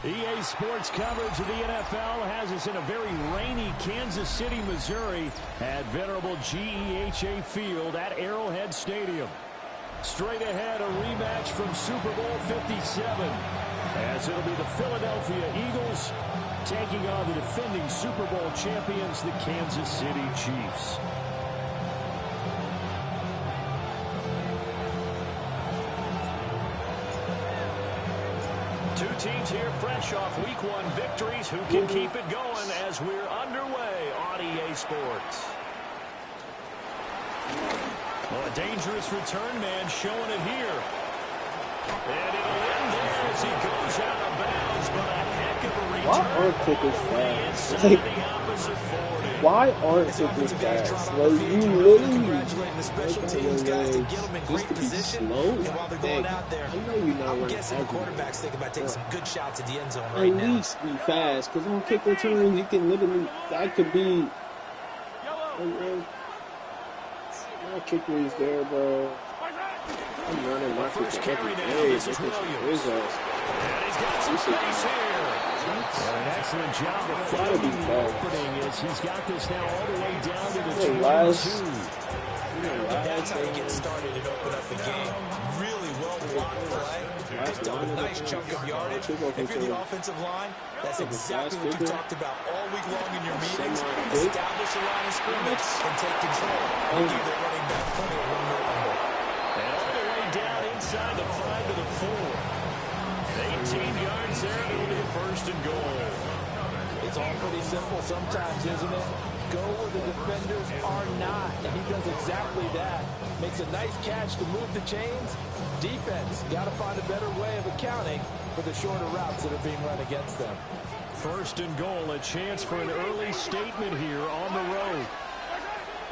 EA Sports coverage of the NFL has us in a very rainy Kansas City, Missouri at venerable GEHA Field at Arrowhead Stadium. Straight ahead, a rematch from Super Bowl 57, as it'll be the Philadelphia Eagles taking on the defending Super Bowl champions, the Kansas City Chiefs. Two teams here fresh off Week 1 victories. Who can keep it going as we're underway on EA Sports? Well, a dangerous return man showing it here. And it'll end there as he goes out of bounds, but a heck of a return. Why aren't kickers fast? Like, why aren't kickers fast? Well, you literally special teams guys to get them in great position. Slow. While they're going out there, I know you know I'm guessing the quarterback's thinking about taking some good shots at the end zone right now. At least be fast, because on kick returns, you can literally, that could be, my kicker is there, bro. I'm running my first kicker carry every now. day. This is Williams. And he's got some space here. And an excellent job of finding the opening as he's got this now all the way down to the 22. That's how you get started and open up the game. Really well-blocked play. Picked up a nice chunk of yardage. If you're the offensive line, that's exactly what you talked about all week long in your meetings. Establish a line of scrimmage and take control. You give the running back plenty of room to rumble. And all the way down inside the 5 to the 4. 18 yards there, and it'll be a first and goal. It's all pretty simple sometimes, isn't it? Go where the defenders are not, and he does exactly that. Makes a nice catch to move the chains. Defense got to find a better way of accounting for the shorter routes that are being run against them. First and goal, a chance for an early statement here on the road.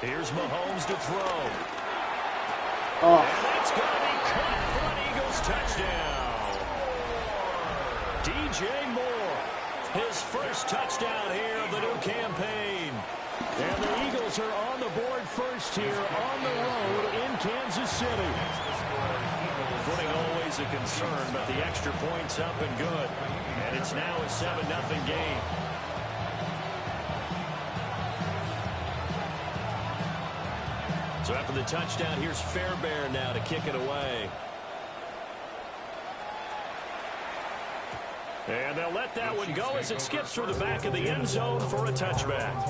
Here's Mahomes to throw. And that's going to be caught for an Eagles touchdown. DJ Moore, his first touchdown here of the new campaign. And the Eagles are on the board first here on the road in Kansas City. Footing always a concern, but the extra point's up and good. And it's now a 7-0 game. So after the touchdown, here's Fairbairn now to kick it away. And they'll let that one go as it skips through the back of the end zone for a touchback.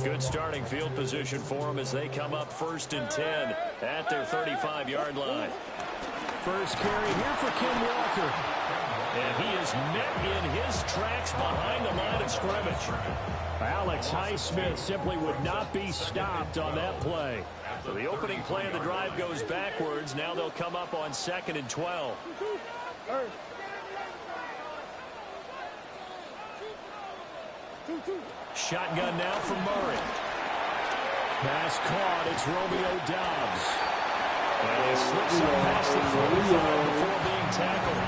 Good starting field position for them as they come up 1st and 10 at their 35-yard line. First carry here for Ken Walker. And he is met in his tracks behind the line of scrimmage. Alex Highsmith simply would not be stopped on that play. So the opening play of the drive goes backwards. Now they'll come up on 2nd and 12. Shotgun now for Murray. Pass caught. It's Romeo Doubs. And he slips up past the 45 before being tackled.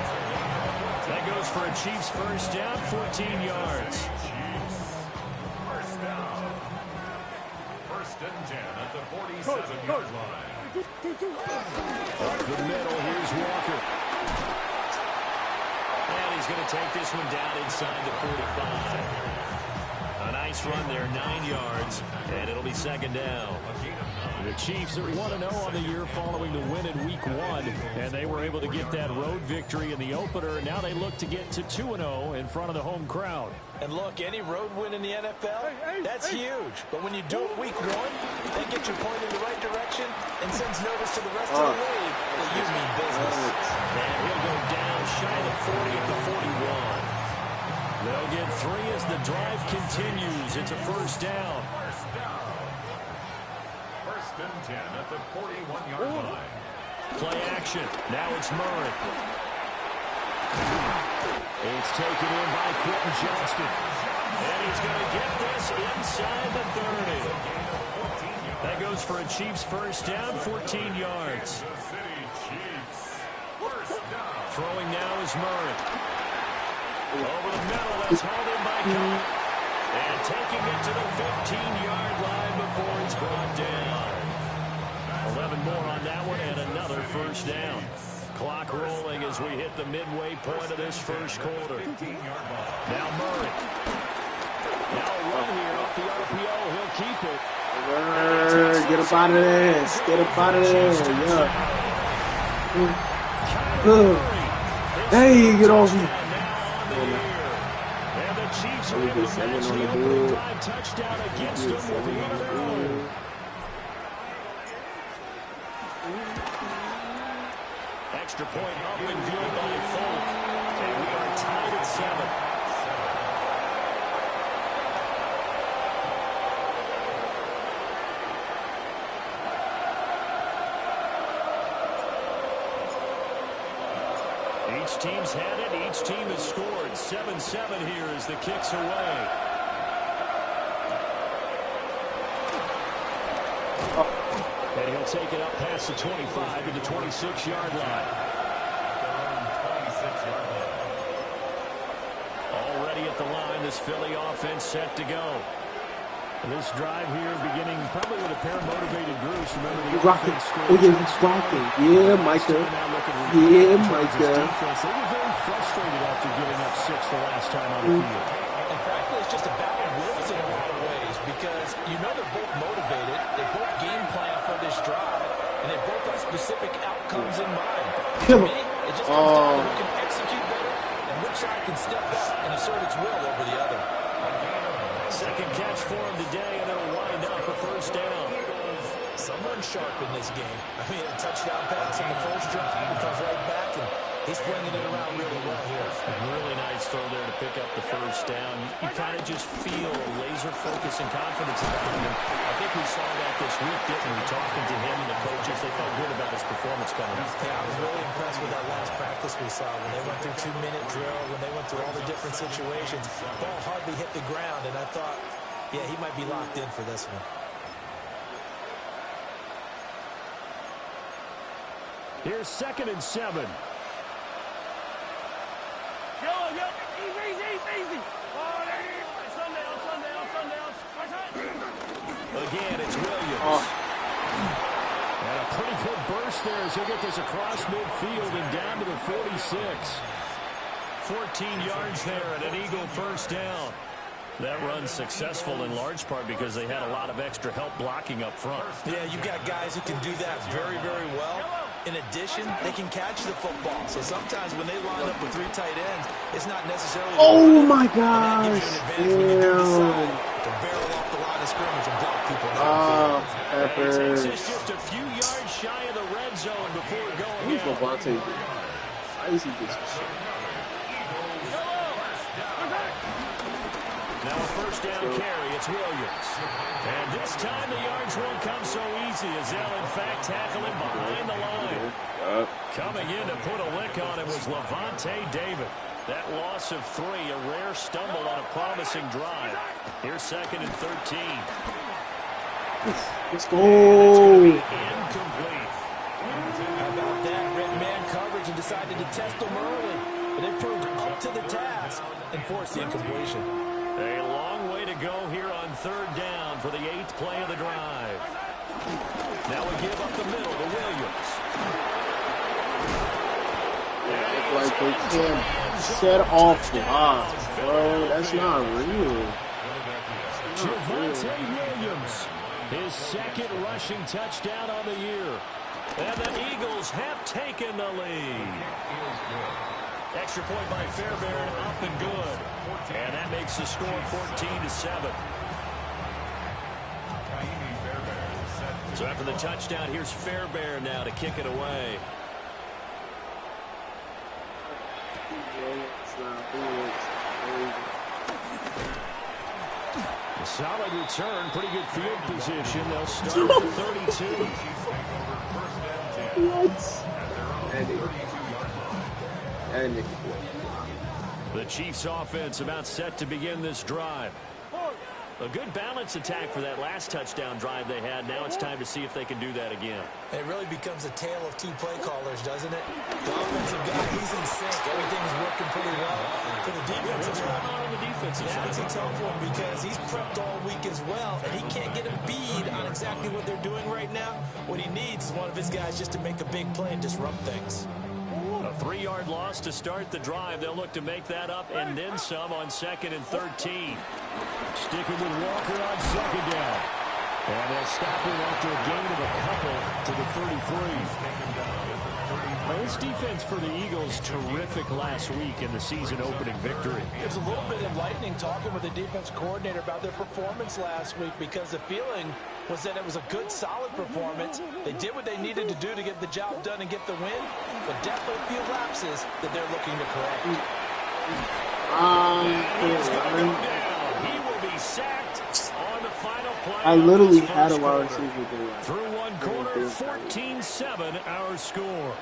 That goes for a Chiefs first down, 14 yards. First down. 1st and 10 at the 47-yard line. Up the middle, here's Walker. And he's going to take this one down inside the 45. A nice run there, 9 yards, and it'll be 2nd down. The Chiefs are 1-0 on the year following the win in Week 1, and they were able to get that road victory in the opener. Now they look to get to 2-0 in front of the home crowd. And look, any road win in the NFL, that's huge. But when you do it Week 1, that gets your point in the right direction and sends notice to the rest of the league that you mean business. And he'll go down shy of 40 at the 41. They'll get 3 as the drive continues. It's a first down. 1st and 10 at the 41-yard line. Play action. Now it's Murray. It's taken in by Quentin Johnston. And he's going to get this inside the 30. That goes for a Chiefs first down, 14 yards. Throwing now is Murray. Over the middle, that's hauled in by Cobb. And taking it to the 15-yard line before it's brought down. 11 more on that one and another first down. Clock rolling as we hit the midway point of this first quarter. Now Murray. Now a run here off the RPO. He'll keep it. Get up out of there. Get up out of there. Yeah. Hey, get off me. And the Chiefs are able to match the opening drive touchdown against them with the one of their own. Extra point up and good by Folk. And we are tied at 7. Each team's had it. Each team has scored. 7-7 here as the kick's away. And he'll take it up past the 25 to the 26-yard line. Already at the line, this Philly offense set to go. This drive here beginning probably with a pair of motivated groups. Remember the rocking. Oh, yeah, he's rocking. Yeah, Micah. Yeah, Micah. They were very frustrated after giving up 6 the last time on the field. And frankly, it's just a battle of wills in a lot of ways because you know they're both motivated. They both game plan for this drive, and they both have specific outcomes in mind. To me, it just comes down to who can execute better and which side can step up and assert its will over the other. Second catch for him today, and it'll wind up a first down. Someone sharp in this game. I mean, a touchdown pass in the first drive, he comes right back, and he's flinging it around really well here. Really nice throw there to pick up the first down. You kind of just feel a laser focus and confidence about him. I think we saw that this week, didn't we? Talking to him and the coaches, they felt good about his performance coming up. Yeah, I was really impressed with that last practice we saw when they went through 2-minute drill, when they went through all the different situations. Ball hardly hit the ground, and I thought, yeah, he might be locked in for this one. Here's 2nd and 7. Easy. Again, it's Williams. And a pretty good burst there as he'll get this across midfield and down to the 46. 14 yards there and an Eagle first down. That run's successful in large part because they had a lot of extra help blocking up front. Yeah, you got guys who can do that very, very well. In addition, they can catch the football. So sometimes when they line up with 3 tight ends, it's not necessarily... Oh, my gosh. To barrel off the line of scrimmage and block people down. It takes us just a few yards shy of the red zone before going out. How is he this shit? Now a first down carry, it's Williams. And this time the yards won't come so easy as they'll in fact tackle him behind the line. Coming in to put a lick on it was Levante David. That loss of 3, a rare stumble on a promising drive. Here's 2nd and 13. Let's go. Incomplete. How about that? Red man coverage and decided to test them early. But they proved up to the task and forced the incompletion. A long way to go here on 3rd down for the 8th play of the drive. Now we give up the middle to Williams. Like they can't set off blocks, bro. That's not real. Javonte Williams, his 2nd rushing touchdown on the year. And the Eagles have taken the lead. Extra point by Fairbairn, up and good. And that makes the score 14-7. So after the touchdown, here's Fairbairn now to kick it away. A solid return, pretty good field position. They'll start at 32. What? The Chiefs offense about set to begin this drive. A good balance attack for that last touchdown drive they had. Now it's time to see if they can do that again. It really becomes a tale of 2 play callers, doesn't it? The offensive guy, he's in sync. Everything's working pretty well. For the defensive side, on the defensive side, that's a tough one because he's prepped all week as well, and he can't get a bead on exactly what they're doing right now. What he needs is one of his guys just to make a big play and disrupt things. 3-yard loss to start the drive. They'll look to make that up and then some on 2nd and 13. Sticking with Walker on 2nd down. And they'll stop him after a gain of a couple to the 33. Well, this defense for the Eagles, terrific last week in the season-opening victory. It's a little bit enlightening talking with the defense coordinator about their performance last week, because the feeling was that it was a good, solid performance. They did what they needed to do to get the job done and get the win, but definitely a few lapses that they're looking to correct. He will be sacked on the final play. I literally had a wide receiver there. Through one quarter, 14-7 our score.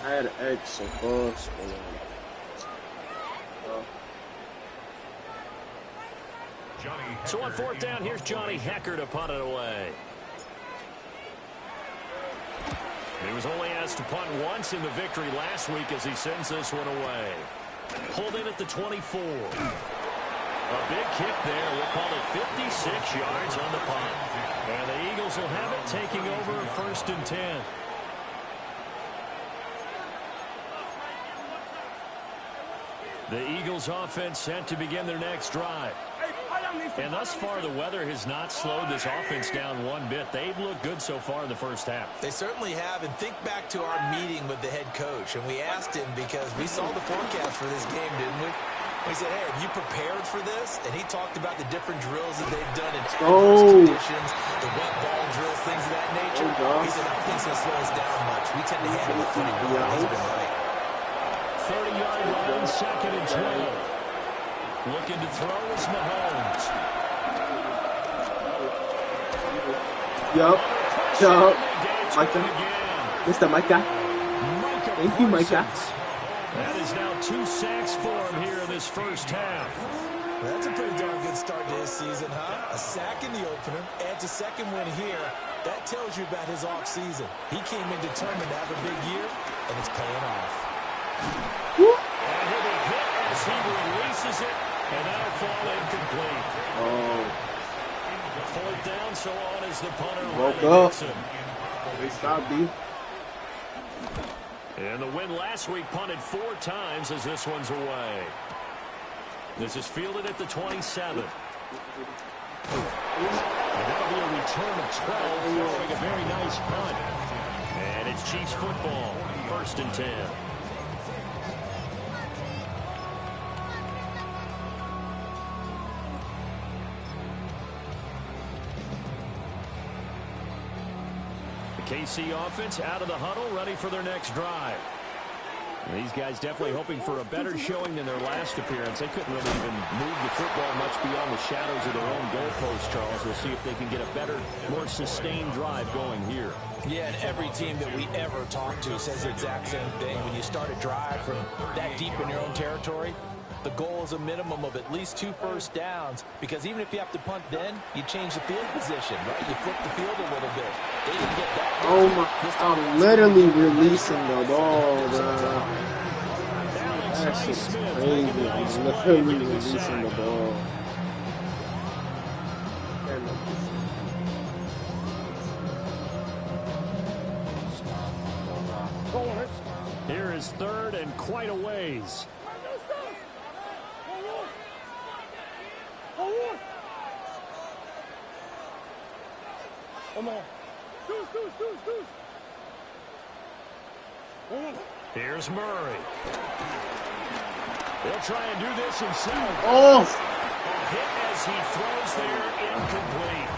I had an X so close. So on 4th down, here's Johnny Hecker to punt it away. He was only asked to punt once in the victory last week as he sends this one away. Pulled in at the 24. A big kick there. We'll call it 56 yards on the punt. And the Eagles will have it, taking over 1st and 10. The Eagles offense set to begin their next drive. And thus far, the weather has not slowed this offense down one bit. They've looked good so far in the first half. They certainly have. And think back to our meeting with the head coach. And we asked him, because we saw the forecast for this game, didn't we? We said, hey, have you prepared for this? And he talked about the different drills that they've done in adverse conditions, the wet ball drills, things of that nature. He said, I don't think it's going to slow us down much. We tend to handle it pretty well. He's been right. 30-yard line, 2nd and 12. Looking to throw is Mahomes. Yup. Micah. Mr. Micah. Thank you, Micah. That is now 2 sacks for him here in this first half. That's a pretty darn good start to his season, huh? A sack in the opener, adds a second win here. That tells you about his offseason. He came in determined to have a big year, and it's paying off. And he'll be hit as he releases it, and that'll fall incomplete. Oh. 4th down, so on as the punter. Woke up. They stopped, B. And the win last week punted 4 times as this one's away. This is fielded at the 27. And that'll be a return of 12 following a very nice punt. And it's Chiefs football, 1st and 10. KC offense out of the huddle, ready for their next drive. And these guys definitely hoping for a better showing than their last appearance. They couldn't really even move the football much beyond the shadows of their own goalpost, Charles. We'll see if they can get a better, more sustained drive going here. Yeah, and every team that we ever talk to says the exact same thing. When you start a drive from that deep in your own territory, the goal is a minimum of at least 2 first downs, because even if you have to punt then, you change the field position, right? You flip the field a little bit. They didn't get that. Oh my, I'm literally releasing the ball, bro. That shit's crazy. I'm literally releasing the ball. Here is 3rd and quite a ways. Here's Murray. He'll try and do this himself. Oh! A hit as he throws there, incomplete.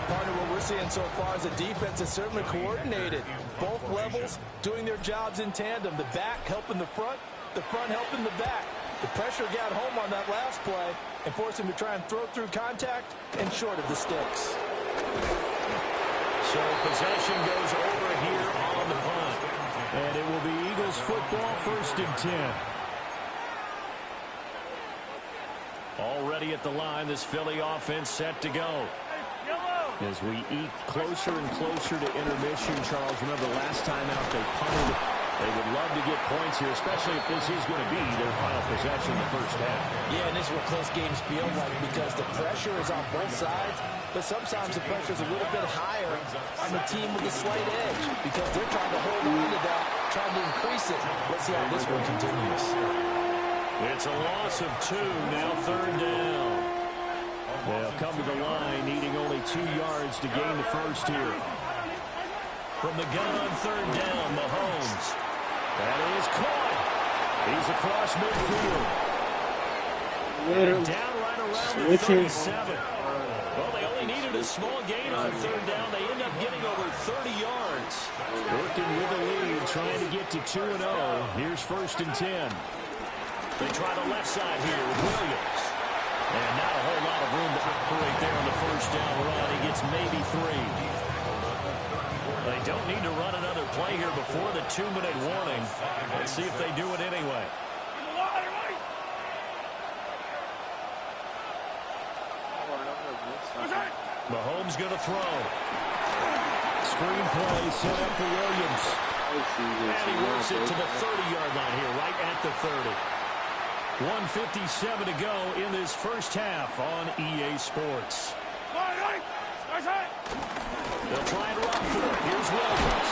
Partner, what we're seeing so far is the defense is certainly coordinated. Both levels doing their jobs in tandem. The back helping the front helping the back. The pressure got home on that last play and forced him to try and throw through contact and short of the sticks. So possession goes over here on the punt. And it will be Eagles football, 1st and 10. Already at the line, this Philly offense set to go. As we eat closer and closer to intermission, Charles, remember last time out they punted. They would love to get points here, especially if this is going to be their final possession in the first half. Yeah, and this is what close games feel like, because the pressure is on both sides, but sometimes the pressure is a little bit higher on the team with a slight edge, because they're trying to hold on to that trying to increase it. Let's see how this one continues. It's a loss of 2, now 3rd down. They'll come to the line, needing only 2 yards to gain the first here. From the gun on 3rd down, Mahomes. That is caught. He's across midfield. And down right around the 37. Well, they only needed a small gain on 3rd down. They end up getting over 30 yards. Working with the lead, trying to get to 2-0. Here's 1st and 10. They try the left side here with Williams. And not a whole lot of room to operate there on the 1st down run. He gets maybe 3. They don't need to run another play here before the 2-minute warning. Let's see if they do it anyway. Mahomes going to throw. Screen play set up for Williams. And he works it to the 30-yard line here, right at the 30. 1:57 to go in this first half on EA Sports. They'll try and run for it. Here's Williams.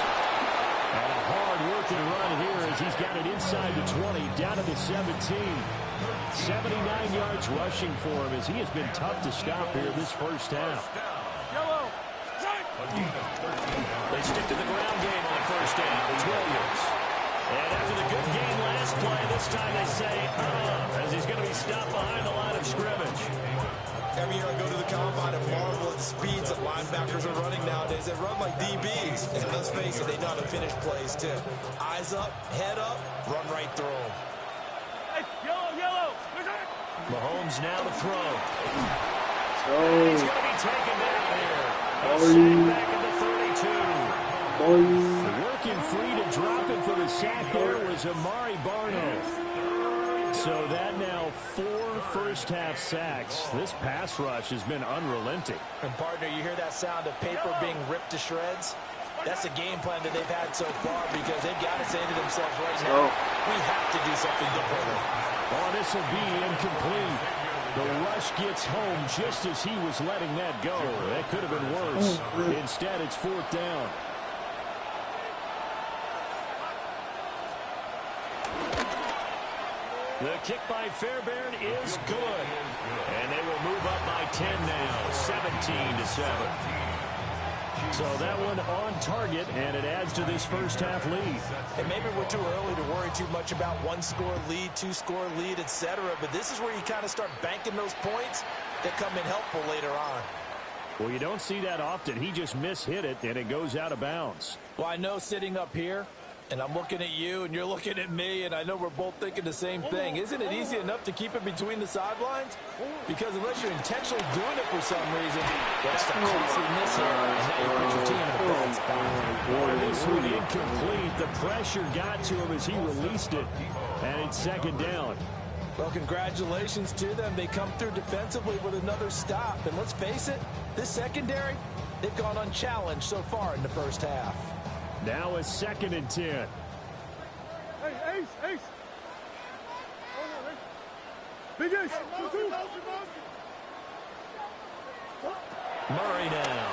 And a hard-working run here as he's got it inside the 20, down to the 17. 79 yards rushing for him as he has been tough to stop here this first half. They stick to the ground game on 1st down. It's Williams. And after the good game last play, this time they say, as he's going to be stopped behind the line of scrimmage. Every year I go to the combine and marvel at the speeds that linebackers are running nowadays. They run like DBs. And let's face it, they know how to finish plays, too. Eyes up, head up, run right through them. Hey, yellow. Mahomes now to throw. Oh. He's going to be taken down here. A sack back at the 32. Working free to drop it for the sack there was Amari Barno. So that now 4 first-half sacks. This pass rush has been unrelenting. And, partner, you hear that sound of paper being ripped to shreds? That's the game plan that they've had so far because they've got to say to themselves right now, we have to do something differently. Oh, this will be incomplete. The rush gets home just as he was letting that go. That could have been worse. Instead, it's 4th down. The kick by Fairbairn is good. And they will move up by 10 now, 17-7. So that one on target, and it adds to this first half lead. And maybe we're too early to worry too much about 1-score lead, 2-score lead, etc. But this is where you kind of start banking those points that come in helpful later on. Well, you don't see that often. He just mishit it, and it goes out of bounds. Well, I know sitting up here, and I'm looking at you, and you're looking at me, and I know we're both thinking the same thing. Isn't it easy enough to keep it between the sidelines? Because unless you're intentionally doing it for some reason, that's the costliness here, and now you put your team in a bad spot. This one incomplete. The pressure got to him as he released it, and it's 2nd down. Well, congratulations to them. They come through defensively with another stop. And let's face it, this secondary, they've gone unchallenged so far in the first half. Now a 2nd and 10. Hey, Ace. Big Ace. Murray now.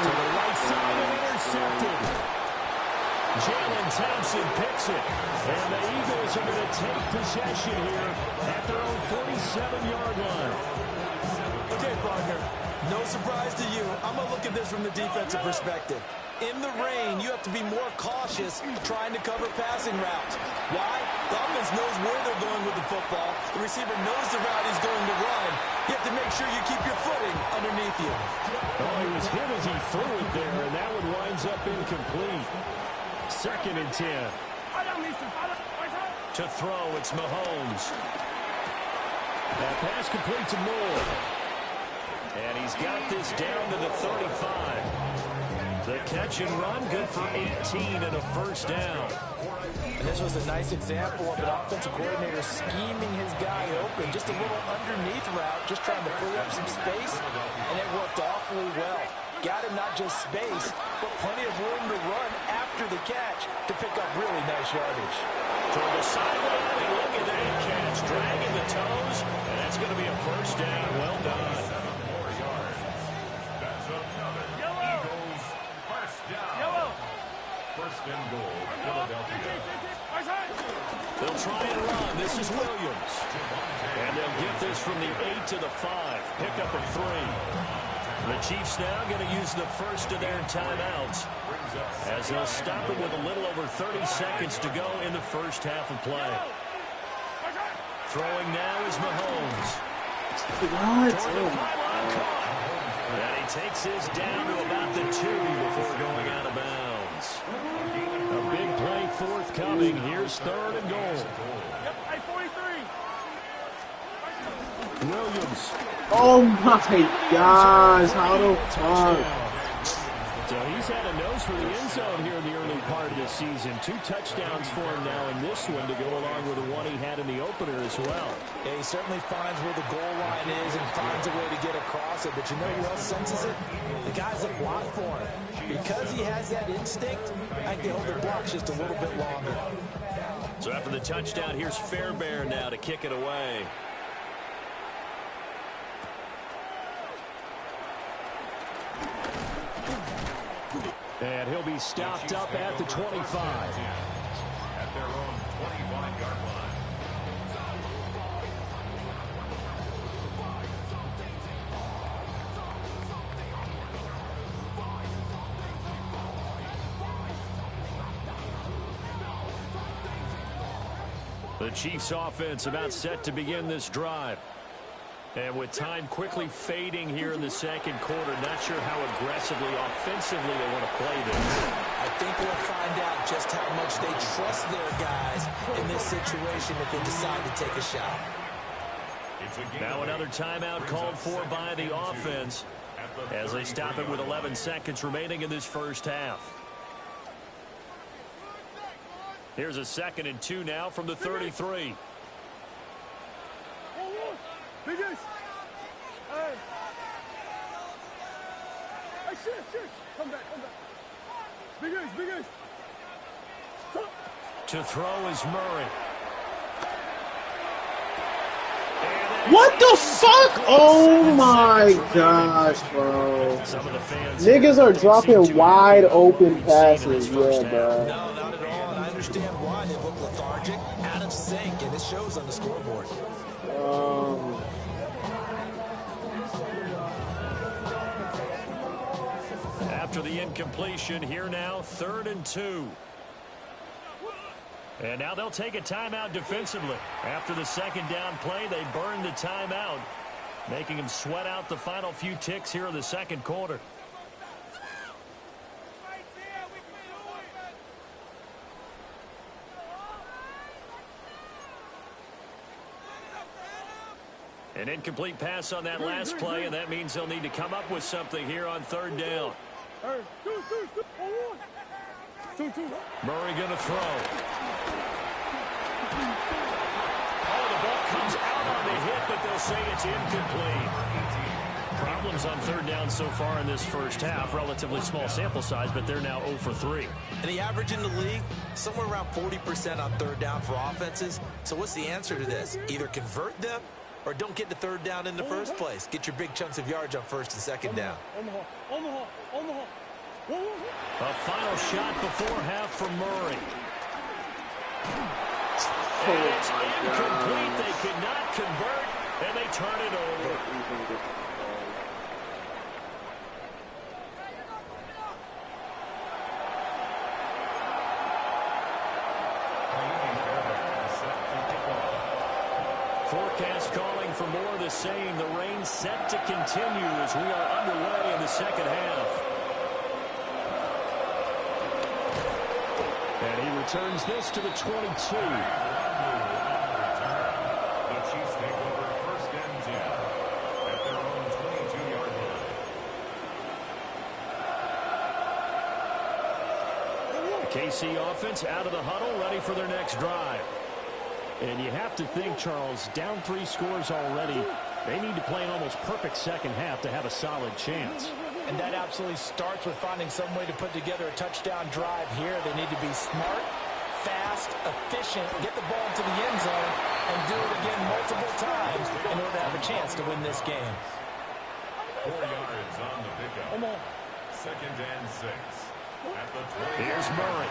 To the right side and intercepted. Jalen Thompson picks it. And the Eagles are going to take possession here at their own 47-yard line. Okay, partner. No surprise to you. I'm going to look at this from the defensive perspective. In the rain, you have to be more cautious trying to cover passing routes. Why? The offense knows where they're going with the football. The receiver knows the route he's going to run. You have to make sure you keep your footing underneath you. Oh, he was hit as he threw it there, and that one winds up incomplete. 2nd and 10. To throw, it's Mahomes. That pass complete to Moore. And he's got this down to the 35. The catch and run, good for 18 and a first down. And this was a nice example of an offensive coordinator scheming his guy open. Just a little underneath route, just trying to free up some space, and it worked awfully well. Got him not just space, but plenty of room to run after the catch to pick up really nice yardage. Toward the sideline, and look at that catch, dragging the toes, and that's going to be a first down. Well done. Yellow. and goal, Philadelphia. They'll try and run. This is Williams. And they'll get this from the 8 to the 5. Pickup of 3. The Chiefs now going to use the first of their timeouts as they'll stop it with a little over 30 seconds to go in the first half of play. Throwing now is Mahomes. What? And he takes his down to about the 2 before going out of bounds. A big play forthcoming. Here's 3rd and goal. Yep, I 43. Williams. Oh my gosh, how the fuck? So he's had a nose for the end zone here in the early part of this season. 2 touchdowns for him now in this one to go along with the one he had in the opener as well. Yeah, he certainly finds where the goal line is and finds a way to get across it. But you know who else senses it? The guys that block for him. Because he has that instinct, I think they hold their blocks just a little bit longer. So after the touchdown, here's Fairbairn now to kick it away. And he'll be stopped up at the 25. At their own 25-yard line. The Chiefs offense about set to begin this drive. And with time quickly fading here in the second quarter, not sure how aggressively, offensively they want to play this. I think we'll find out just how much they trust their guys in this situation if they decide to take a shot. Now another timeout called for by the offense as they stop it with 11 seconds remaining in this first half. Here's a 2nd and 2 now from the 33. Biggest. Hey, shit. Come back. Biggest. To throw is Murray. What the fuck? Oh my gosh, bro. Some of the fans Niggas are dropping wide open passes, yeah, bro. No, not at all, and I understand why. They look lethargic, out of sync, and it shows on the scoreboard. After the incompletion, here now, 3rd and 2. And now they'll take a timeout defensively. After the second down play, they burn the timeout, making them sweat out the final few ticks here in the second quarter. An incomplete pass on that last play, and that means they'll need to come up with something here on 3rd down. Murray going to throw. Oh, the ball comes out on the hit, but they'll say it's incomplete. Problems on 3rd down so far in this first half. Relatively small sample size, but they're now 0 for 3. And the average in the league, somewhere around 40% on 3rd down for offenses. So what's the answer to this? Either convert them or don't get the 3rd down in the first place. Get your big chunks of yards on 1st and 2nd down. A final shot before half from Murray. And it's incomplete. They could not convert, and they turn it over. Forecast calling for more of the same. The rain set to continue as we are underway in the second half. And he returns this to the 22. The Chiefs take over 1st and 10 at their own 22-yard line. The KC offense out of the huddle, ready for their next drive. And you have to think, Charles, down 3 scores already. They need to play an almost perfect second half to have a solid chance. And that absolutely starts with finding some way to put together a touchdown drive here. They need to be smart, fast, efficient, get the ball to the end zone, and do it again multiple times in order to have a chance to win this game. 4 yards on the pickup. 2nd and 6. Here's Murray.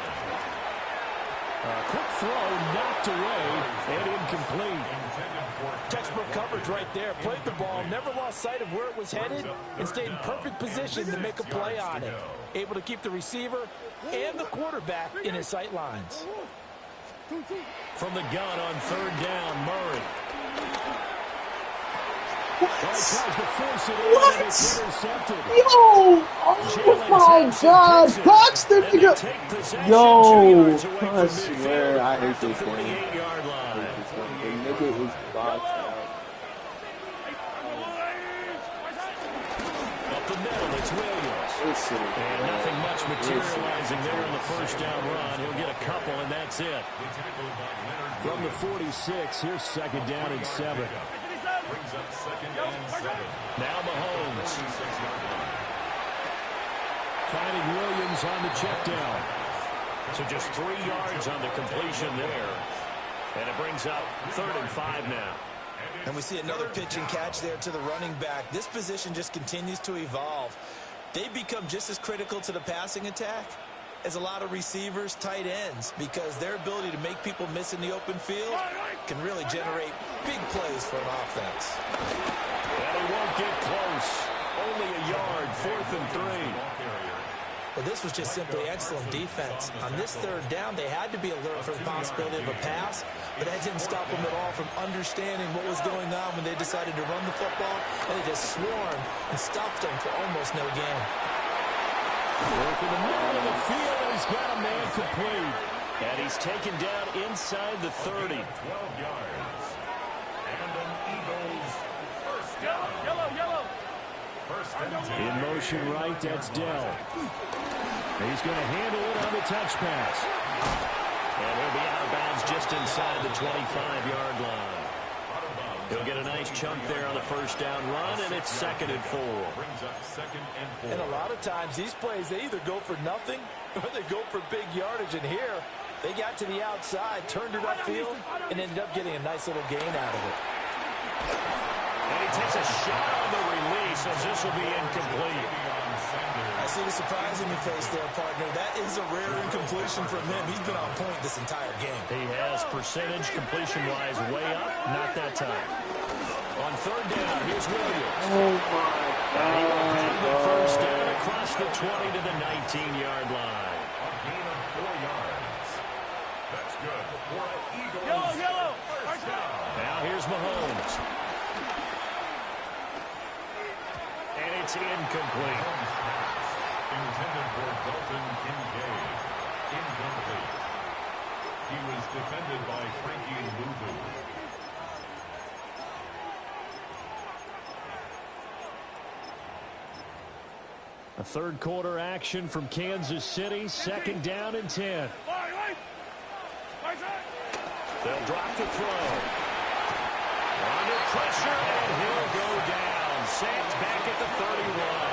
A quick throw knocked away and incomplete. Textbook coverage right there. Played the ball, never lost sight of where it was headed, and stayed in perfect position to make a play on it. Able to keep the receiver and the quarterback in his sight lines. From the gun on third down, Murray. What? Yo! Oh my God! Buxton! Yo! I swear, I hate this one. The nigga is boxed out. Up the middle, it's Williams. And nothing much materializing there on the first down run. He'll get a couple, and that's it. From the 46, here's second down and 7. Now Mahomes. Finding Williams on the check down. So just 3 yards on the completion there. And it brings up 3rd and 5 now. And we see another pitch and catch there to the running back. This position just continues to evolve. They become just as critical to the passing attack as a lot of receivers, tight ends, because their ability to make people miss in the open field can really generate big plays for an offense. And he won't get close. Only a yard, 4th and 3. But this was just simply excellent defense. On this 3rd down, they had to be alert for the possibility of a pass, but that didn't stop them at all from understanding what was going on when they decided to run the football, and they just swarmed and stopped them for almost no gain. Work in the middle of the field, and he's got a man complete. And he's taken down inside the 30. 12 yards. And an Eagles first down. Yellow. In motion right, that's Dell. He's going to handle it on the touch pass. And he'll be out of bounds just inside the 25-yard line. He'll get a nice chunk there on the first down run, and it's 2nd and 4. And a lot of times, these plays, they either go for nothing or they go for big yardage. And here, they got to the outside, turned it upfield, and ended up getting a nice little gain out of it. And he takes a shot on the release as this will be incomplete. I see the surprise in your face there, partner. That is a rare incompletion from him. He's been on point this entire game. He has percentage completion-wise way up. Not that time. On 3rd down, here's Williams. Oh my God. The first down across the 20 to the 19-yard line. A gain of 4 yards. That's good for an Eagles. Yellow. First down. Now here's Mahomes. And it's incomplete. Intended for Dalton Kincaid. Incomplete. He was defended by Frankie Louvu. A 3rd quarter action from Kansas City. 2nd down and 10. They'll drop the throw. Under pressure, and he'll go down. Sacked back at the 31.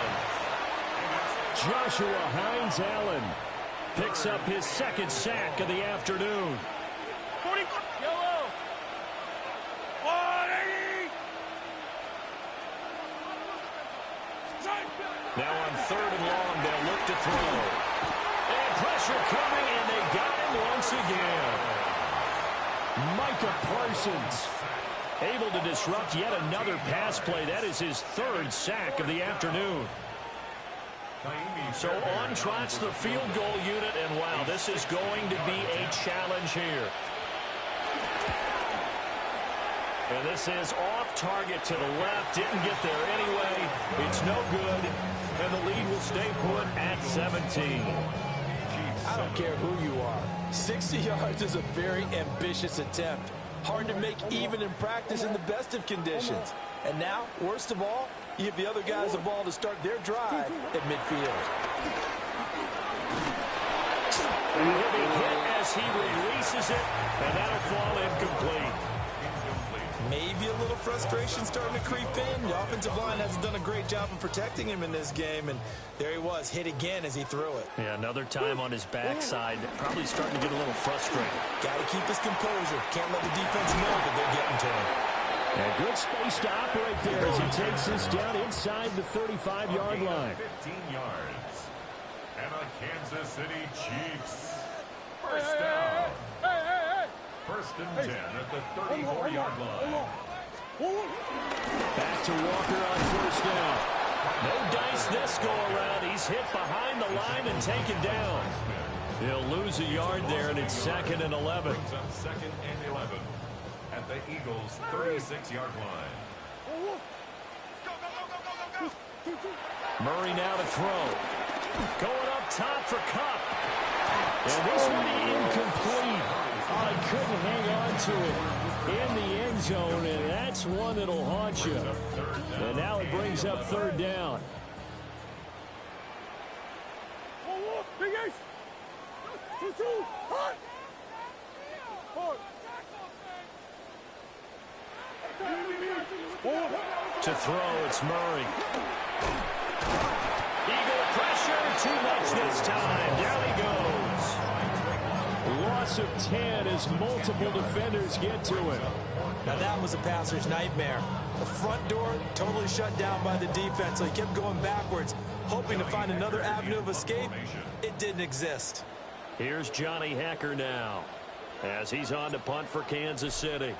Joshua Hines-Allen picks up his 2nd sack of the afternoon. 40. Yellow. 180. Now on 3rd and long, they'll look to throw. And pressure coming, and they got him once again. Micah Parsons able to disrupt yet another pass play. That is his 3rd sack of the afternoon. So on trots the field goal unit, and wow, this is going to be a challenge here. And this is off target to the left. Didn't get there anyway. It's no good. And the lead will stay put at 17. I don't care who you are. 60 yards is a very ambitious attempt. Hard to make even in practice in the best of conditions. And now, worst of all, you give the other guys the ball to start their drive at midfield. And he'll be hit as he releases it, and that'll fall incomplete. Maybe a little frustration starting to creep in. The offensive line hasn't done a great job of protecting him in this game, and there he was, hit again as he threw it. Yeah, another time on his backside, probably starting to get a little frustrated. Got to keep his composure. Can't let the defense know that they're getting to him. A good space to operate there as he takes this down inside the 35-yard line. 15 yards. And the Kansas City Chiefs. First down. First and 10 at the 34-yard line. Back to Walker on first down. No dice this go-around. He's hit behind the line and taken down. He'll lose a yard there, and it's 2nd and 11. Brings up 2nd and 11 at the Eagles' 36-yard line. Murray now to throw. Going up top for Cup. And this one incomplete. Oh, he couldn't hang on to it in the end zone, and that's one that'll haunt you. And now it brings up 3rd down. To throw, it's Murray. Eagle pressure, too much this time. Down he goes. Loss of 10 as multiple defenders get to him. Now that was a passer's nightmare. The front door totally shut down by the defense, so he kept going backwards, hoping to find another avenue of escape. It didn't exist. Here's Johnny Hacker now as he's on to punt for Kansas City.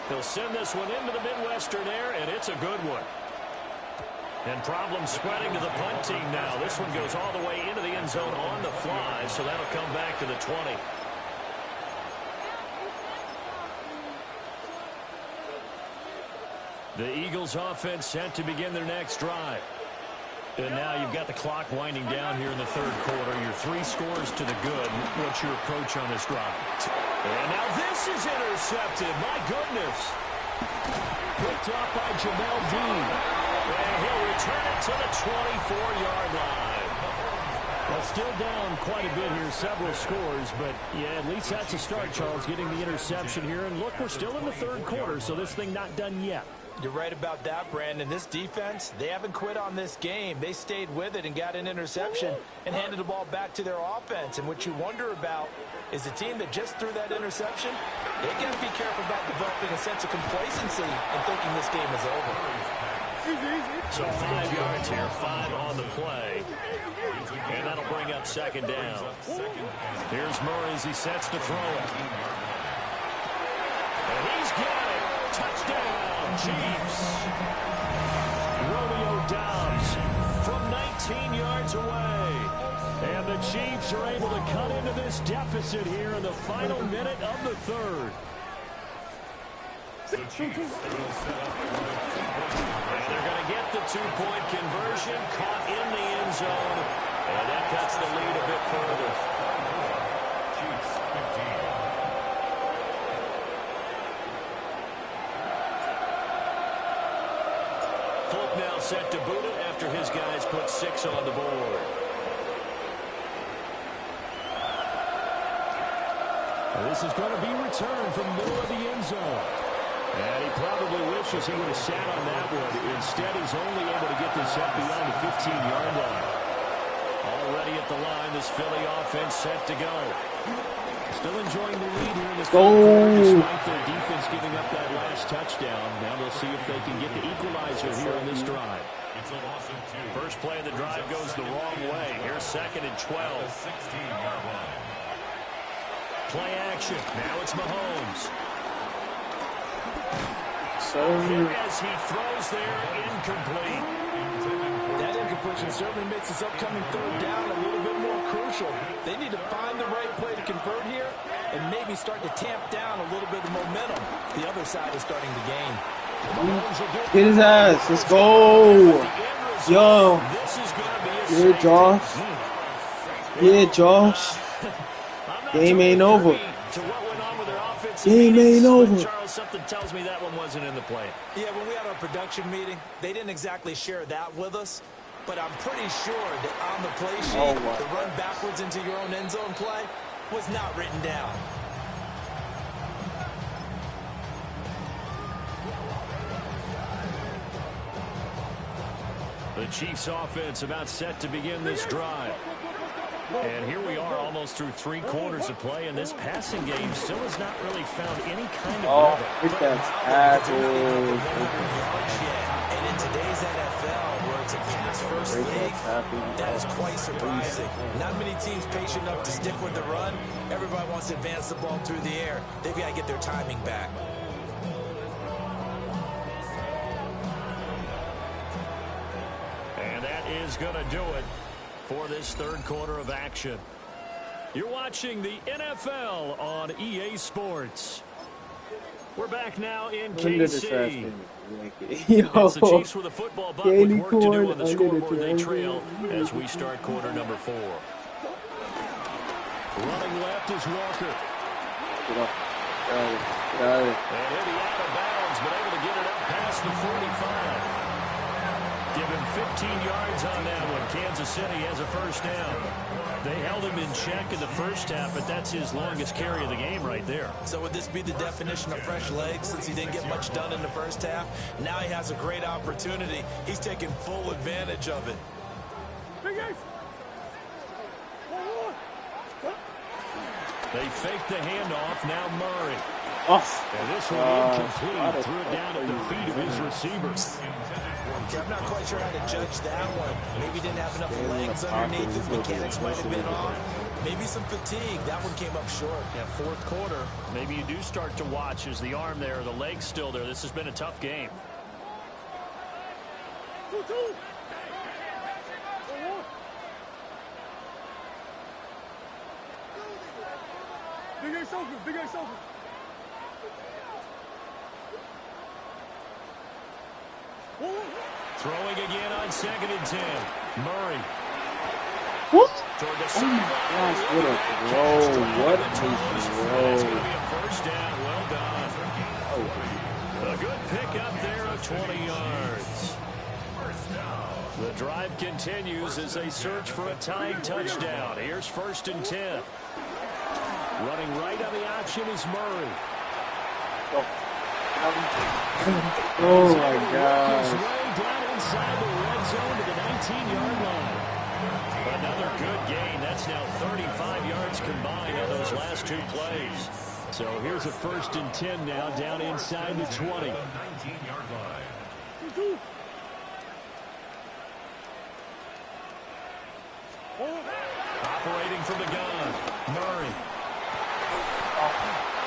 He'll send this one into the Midwestern air, and it's a good one. And problems spreading to the punt team now. This one goes all the way into the end zone on the fly, so that'll come back to the 20. The Eagles offense set to begin their next drive. And now you've got the clock winding down here in the 3rd quarter. Your 3 scores to the good. What's your approach on this drive? And now this is intercepted. My goodness. Picked off by Jamel Dean. And he'll return it to the 24-yard line. Well, still down quite a bit here, several scores, but yeah, at least that's a start, Charles, getting the interception here. And look, we're still in the 3rd quarter, so this thing not done yet. You're right about that, Brandon. This defense, they haven't quit on this game. They stayed with it and got an interception and handed the ball back to their offense. And what you wonder about is the team that just threw that interception, they got to be careful about developing a sense of complacency and thinking this game is over. So 5 yards here, 5 on the play. And that'll bring up 2nd down. Here's Murray as he sets to throw it. And he's got it. Touchdown, Chiefs. Romeo Doubs from 19 yards away. And the Chiefs are able to cut into this deficit here in the final minute of the 3rd. The Chiefs will set up And they're going to get the 2-point conversion, caught in the end zone, and that cuts the lead a bit further. Chiefs 15. Folk now set to boot it after his guys put 6 on the board. This is going to be returned from the middle of the end zone. And he probably wishes he would have sat on that one. Instead, he's only able to get this up beyond the 15-yard line. Already at the line, this Philly offense set to go. Still enjoying the lead here in the despite their defense giving up that last touchdown. Now they'll see if they can get the equalizer here in this drive. It's a loss of 2. First play of the drive goes the wrong way. Here's 2nd and 12. 16-yard line. Play action. Now it's Mahomes. As he throws there, incomplete. That incompletion certainly makes this upcoming 3rd down a little bit more crucial. They need to find the right play to convert here and maybe start to tamp down a little bit of momentum. The other side is starting to gain. Get his ass. Let's go. Yo. Yeah, Josh. Yeah, Josh. Game ain't over. Game ain't over. Charles, something tells me that one wasn't in the play. Yeah, when we had our production meeting, they didn't exactly share that with us. But I'm pretty sure that on the play sheet, the run backwards into your own end zone play was not written down. The Chiefs offense about set to begin this drive. And here we are almost through 3 quarters of play, and this passing game still has not really found any kind of rhythm. That's And in today's NFL, where It's a pass-first league. That is quite surprising. Not many teams patient enough to stick with the run. Everybody wants to advance the ball through the air. They've got to get their timing back. And that is going to do it for this third quarter of action. You're watching the NFL on EA Sports. We're back now in KC. It's the Chiefs with a football, but with work to do on the scoreboard. They trail as we start quarter number 4. Running left is Walker. And he'll be out of bounds, but able to get it up past the 45. Given 15 yards on that one. Kansas City has a first down. They held him in check in the first half, but that's his longest carry of the game right there. So would this be the definition of fresh legs since he didn't get much done in the first half? Now he has a great opportunity. He's taking full advantage of it. They fake the handoff. Now Murray. And this one incomplete. Threw it down at the feet of his receivers. I'm not quite sure how to judge that one. Maybe didn't have enough legs underneath. His mechanics might have been off. Maybe some fatigue. That one came up short. Yeah, fourth quarter. Maybe you do start to watch. Is the arm there, the leg's still there? This has been a tough game. Throwing again on 2nd and 10. Murray. What? Toward the Oh my gosh, what a throw. What a throw. It's going to be a first down. Well done. A good pick up there of 20 yards. The drive continues as they search for a tying touchdown. Here's 1st and 10. Running right on the option is Murray. Oh my God. His way down inside the red zone to the 19-yard line. Another good gain. That's now 35 yards combined on those last 2 plays. So here's a 1st and 10 now down inside the 20. 19-yard line. Operating from the gun, Murray.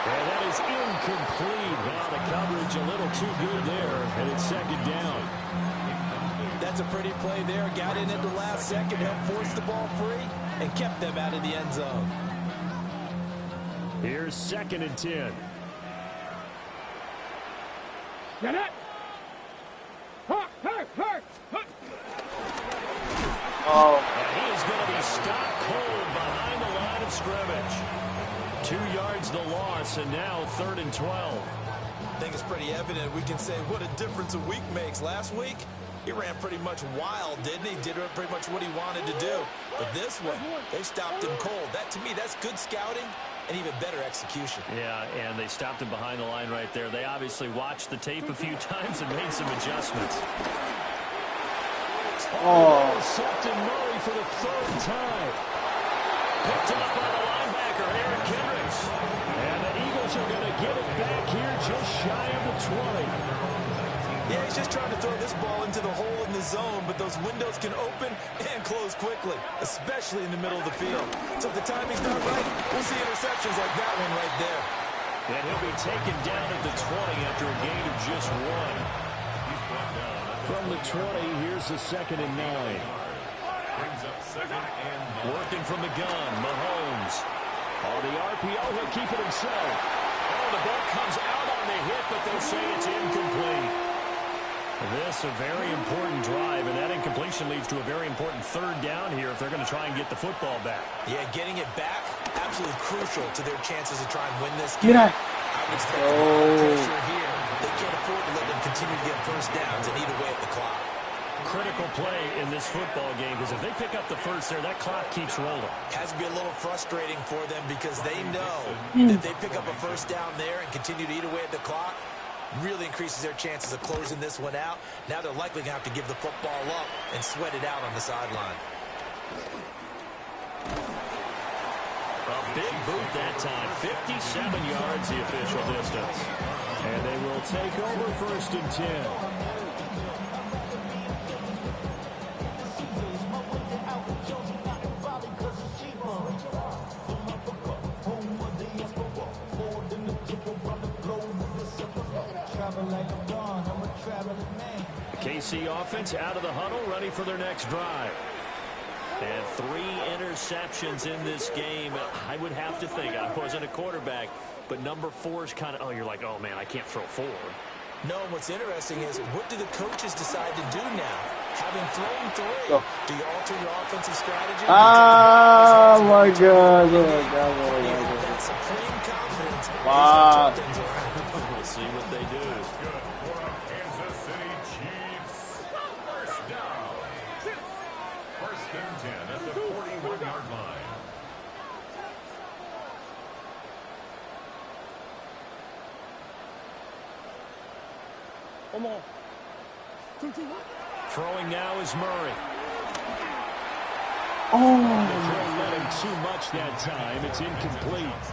And that is incomplete. Wow, the coverage a little too good there, and it's 2nd down. That's a pretty play there. Got in at the last second, helped force the ball free, and kept them out of the end zone. Here's 2nd and 10. Get it! Oh. And he is going to be stopped cold behind the line of scrimmage. 2 yards the loss, and now 3rd and 12. I think it's pretty evident. We can say what a difference a week makes. Last week, he ran pretty much wild, didn't he? Did pretty much what he wanted to do. But this one, they stopped him cold. That, to me, that's good scouting and even better execution. Yeah, and they stopped him behind the line right there. They obviously watched the tape a few times and made some adjustments. Oh. Intercepted Murray for the 3rd time. Picked up by the linebacker, Aaron Kendricks. And the Eagles are going to get it back here just shy of the 20. Yeah, he's just trying to throw this ball into the hole in the zone, but those windows can open and close quickly, especially in the middle of the field. So if the timing's not right, we'll see interceptions like that one right there. And he'll be taken down at the 20 after a gain of just 1. From the 20, here's the 2nd and 9. Brings up 2nd and 9. Working from the gun, Mahomes. On the RPO, he'll keep it himself. Oh, the ball comes out on the hit, but they'll say it's incomplete. This a very important drive, and that incompletion leads to a very important 3rd down here if they're going to try and get the football back. Yeah, getting it back, absolutely crucial to their chances to try and win this game. Yeah. I would expect a lot of pressure here. They can't afford to let them continue to get first downs and eat away at the clock. Critical play in this football game, because if they pick up the first there, that clock keeps rolling. Has to be a little frustrating for them because they know that they pick up a first down there and continue to eat away at the clock, really increases their chances of closing this one out. Now they're likely going to have to give the football up and sweat it out on the sideline. A big boot that time. 57 yards the official distance. And they will take over 1st and 10. KC offense out of the huddle, ready for their next drive. And 3 interceptions in this game. I would have to think, I wasn't a quarterback, but number 4 is kind of, oh, you're like, oh, man, I can't throw 4. No, what's interesting is, what do the coaches decide to do now? Having thrown 3, do you alter your offensive strategy? Oh, my God. That supreme confidence. Wow. We'll see what they do. Kansas City Chiefs. First down. First and 10 at the 41-yard line. Throwing now is Murray. The throw led him too much that time. It's incomplete.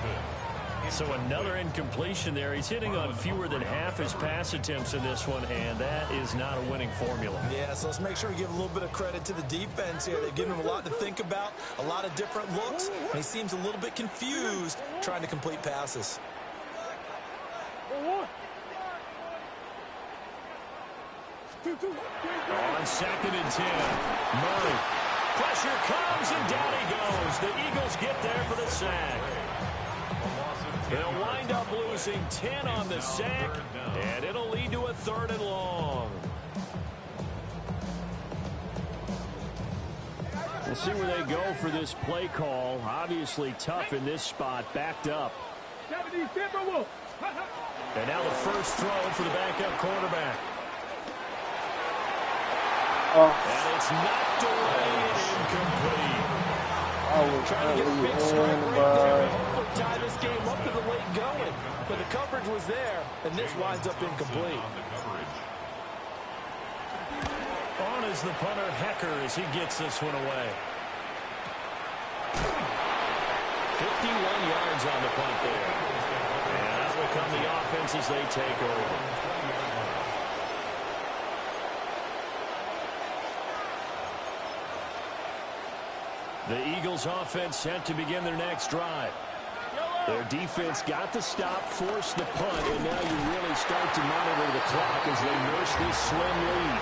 So another incompletion there. He's hitting on fewer than half his pass attempts in this one, and that is not a winning formula. Yeah, so let's make sure we give a little bit of credit to the defense here. They've given him a lot to think about, a lot of different looks, and he seems a little bit confused trying to complete passes. On 2nd and 10, Murray. Pressure comes, and down he goes. The Eagles get there for the sack. They'll wind up losing 10 on the sack, and it'll lead to a 3rd and long. We'll see where they go for this play call. Obviously tough in this spot, backed up. And now the first throw for the backup quarterback. And it's knocked away and incomplete. Trying to get a big strike right there and hopefully tie this game up to the late going. But the coverage was there, and this winds up incomplete. On is the punter, Hecker, as he gets this one away. 51 yards on the punt there. And out will come the offense as they take over. The Eagles offense set to begin their next drive. Their defense got the stop, forced the punt, and now you really start to monitor the clock as they nurse this slim lead.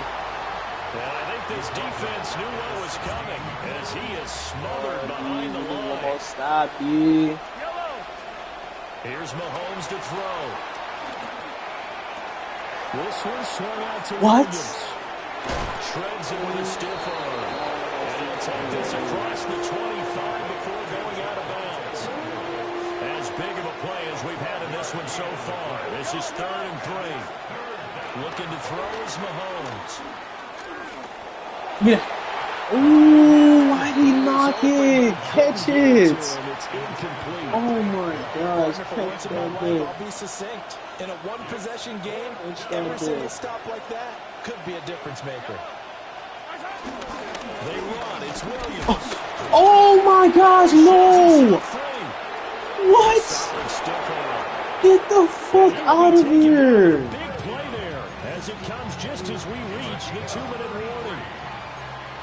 And I think this defense knew what was coming as he is smothered behind the line. Stop you. Here's Mahomes to throw. This one swung out to What? Williams. Treads it with a stiff arm. And he'll take this across the 25 before going out of bounds. As big of a play as we've had in this one so far. This is 3rd and 3. Looking to throw is Mahomes. Yeah. Ooh, why did he knock it? Catch it. It's incomplete. Oh my gosh, Once catch in my that life, bit. I'll be succinct. In a one-possession game, Catch that every single bit. stop like that could be a difference maker. They run. It's Williams. Oh my gosh, no! What? Solid stiff arm. Get the fuck out of here! Big play there as it comes just as we reach the 2-minute warning.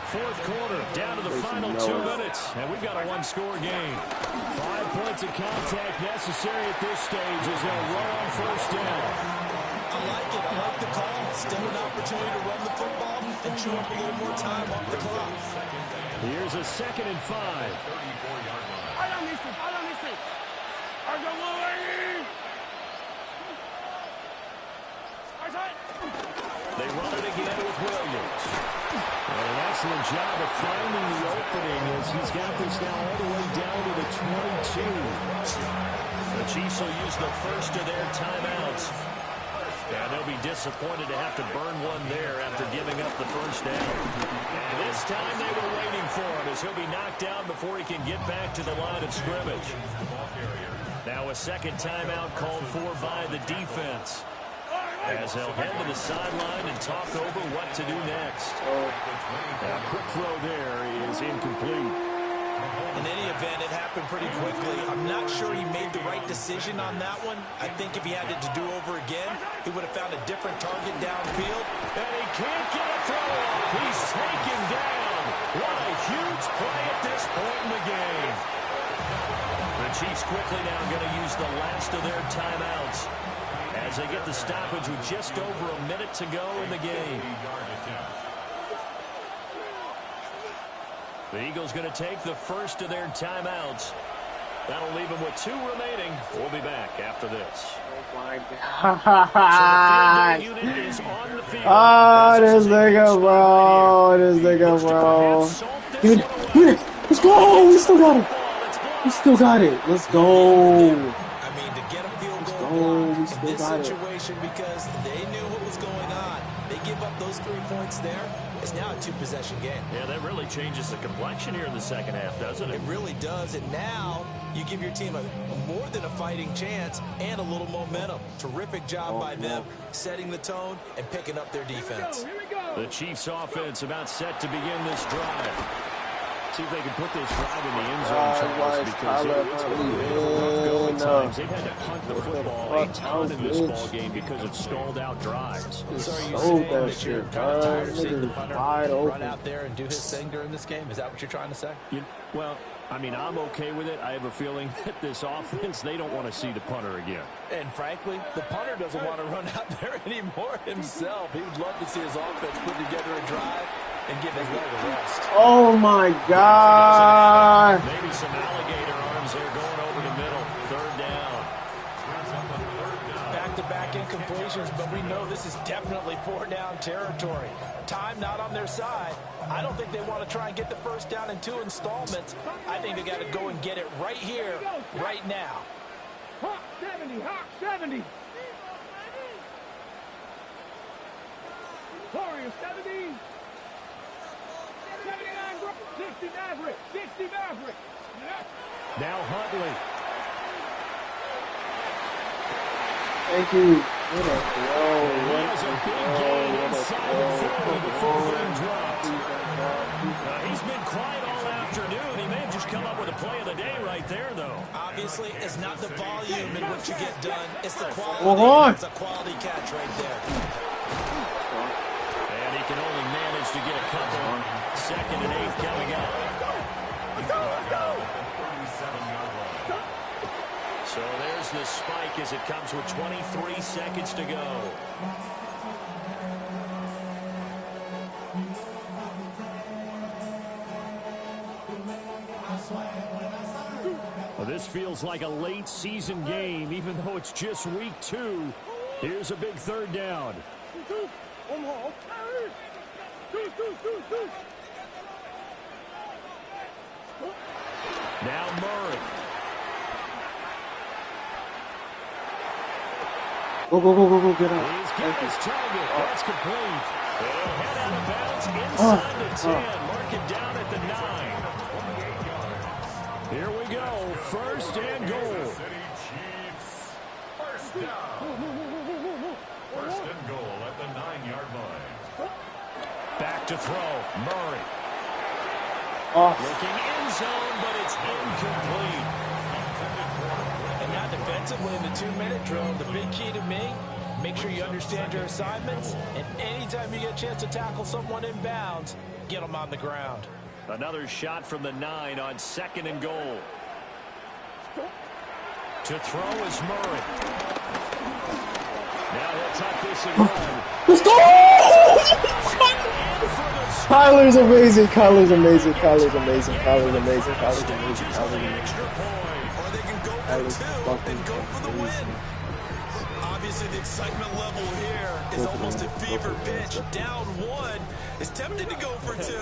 4th quarter, down to the final 2 minutes, and we've got a 1-score game. 5 points of contact necessary at this stage as they'll run on 1st down. I like it. I like the call. Still an opportunity to run the football and chew up a little more time off the clock. Here's a 2nd and 5. They run it again with Williams. And an excellent job of finding the opening as he's got this now all the way down to the 22. The Chiefs will use the first of their timeouts. And they'll be disappointed to have to burn one there after giving up the first down. And this time they were waiting for him as he'll be knocked down before he can get back to the line of scrimmage. Now a 2nd timeout called for by the defense, as they'll head to the sideline and talk over what to do next. A quick throw there is incomplete. In any event, it happened pretty quickly. I'm not sure he made the right decision on that one. I think if he had it to do over again, he would have found a different target downfield. And he can't get a throw off. He's taken down. What a huge play at this point in the game. The Chiefs quickly now going to use the last of their timeouts as they get the stoppage with just over a minute to go in the game. The Eagles going to take the first of their timeouts. That'll leave them with 2 remaining. We'll be back after this. Oh, my So God. the field goal unit is on the field. Oh, this nigga, bro. This nigga, bro. Give it. Let's go. We still got it. We still got it. Let's go. I mean, to get a field goal block in this situation because they knew what was going on. They give up those 3 points there. It's now a 2-possession game. Yeah, that really changes the complexion here in the second half, doesn't it? It really does. And now you give your team a more than a fighting chance and a little momentum. Terrific job by them setting the tone and picking up their defense. The Chiefs offense about set to begin this drive. See if they can put this drive in the end zone, Charles, because it's been rough going times. They've had to punt the football a ton in this ball game because of stalled out drives. So are you saying that you're kind of tired of seeing the punter run out there and do his thing during this game? Is that what you're trying to say? Well, I mean, I'm okay with it. I have a feeling that this offense, they don't want to see the punter again. And frankly, the punter doesn't want to run out there anymore himself. He would love to see his offense put together a drive and give his leg a rest. Oh, my God. Maybe some alligator arms there going over the middle. 3rd down. Back-to-back incompletions, but we know this is definitely 4-down territory. Time not on their side. I don't think they want to try and get the first down in 2 installments. I think they got to go and get it right here, right now. Hawk 70, Hawk 70. Warrior 70. 79, 60 Maverick, 60 Maverick. Now Huntley. Thank you. What a throw. He has a big gain inside the 40 before getting dropped. He's been quiet all afternoon. He may have just come up with a play of the day right there, though. Obviously, it's not the volume in which you get done. It's the quality. It's a quality catch right there. And he can only manage to get a couple. 2nd and 8 coming up. So there's the spike as it comes with 23 seconds to go. Well, this feels like a late season game, even though it's just week 2. Here's a big 3rd down. Now Murray. Go, get out. He's got his target. That's complete. They'll head out of bounds inside the 10. Mark it down at the 9. Here we go. 1st and goal. First down. 1st and goal at the 9-yard line. Back to throw. Murray. Looking in zone, but it's incomplete. And now defensively in the 2-minute drill, the big key to me, make sure you understand your assignments, and anytime you get a chance to tackle someone in bounds, get them on the ground. Another shot from the 9 on 2nd and goal. To throw is Murray. Now he'll tuck this and run. Let's go! Kyler's amazing. Kyler's amazing. Kyler's amazing. Kyler's amazing. Kyler's amazing. Kyler's amazing. Or they can go for 2 and go for the win. Obviously, the excitement level here is almost a fever pitch. Down 1 is tempted to go for 2.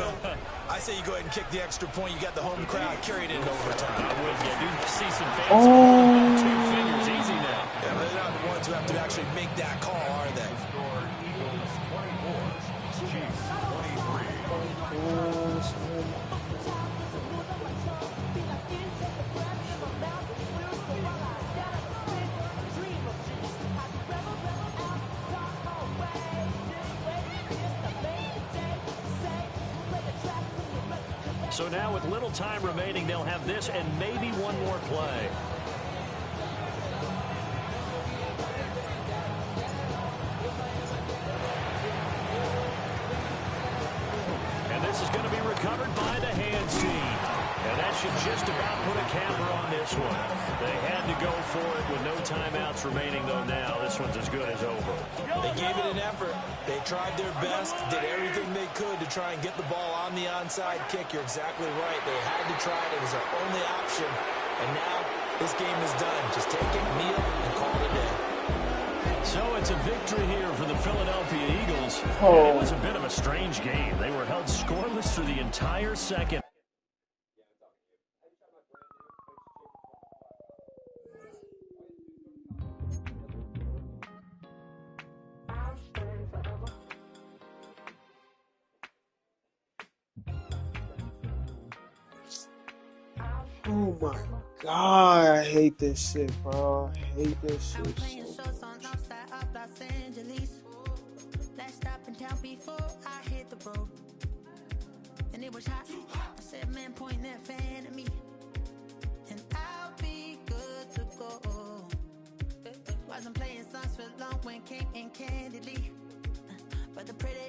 I say you go ahead and kick the extra point. You got the home crowd carried in overtime. I would. You do see some fans holding up 2 fingers easy now. Yeah, but they're not the ones who have to actually make that call, are they? Eagles 24, Chiefs 23. So now with little time remaining, they'll have this and maybe one more play. And this is going to be recovered by the hands team. And that should just about put a capper on this one. They had to go for it with no timeouts remaining, though now this one's as good as over. They gave it an effort. They tried their best, did everything they could to try and get the ball on the onside kick. You're exactly right. They had to try it. It was their only option. And now this game is done. Just take it, kneel, and call it a day. So it's a victory here for the Philadelphia Eagles. And it was a bit of a strange game. They were held scoreless through the entire second. Oh my God, I hate this shit, bro. I hate this shit so much. Last stop in town before I hit the road. And it was hot. I said, man, point that fan at me. And I'll be good to go. Wasn't playing songs for long when came in candidly. But the pretty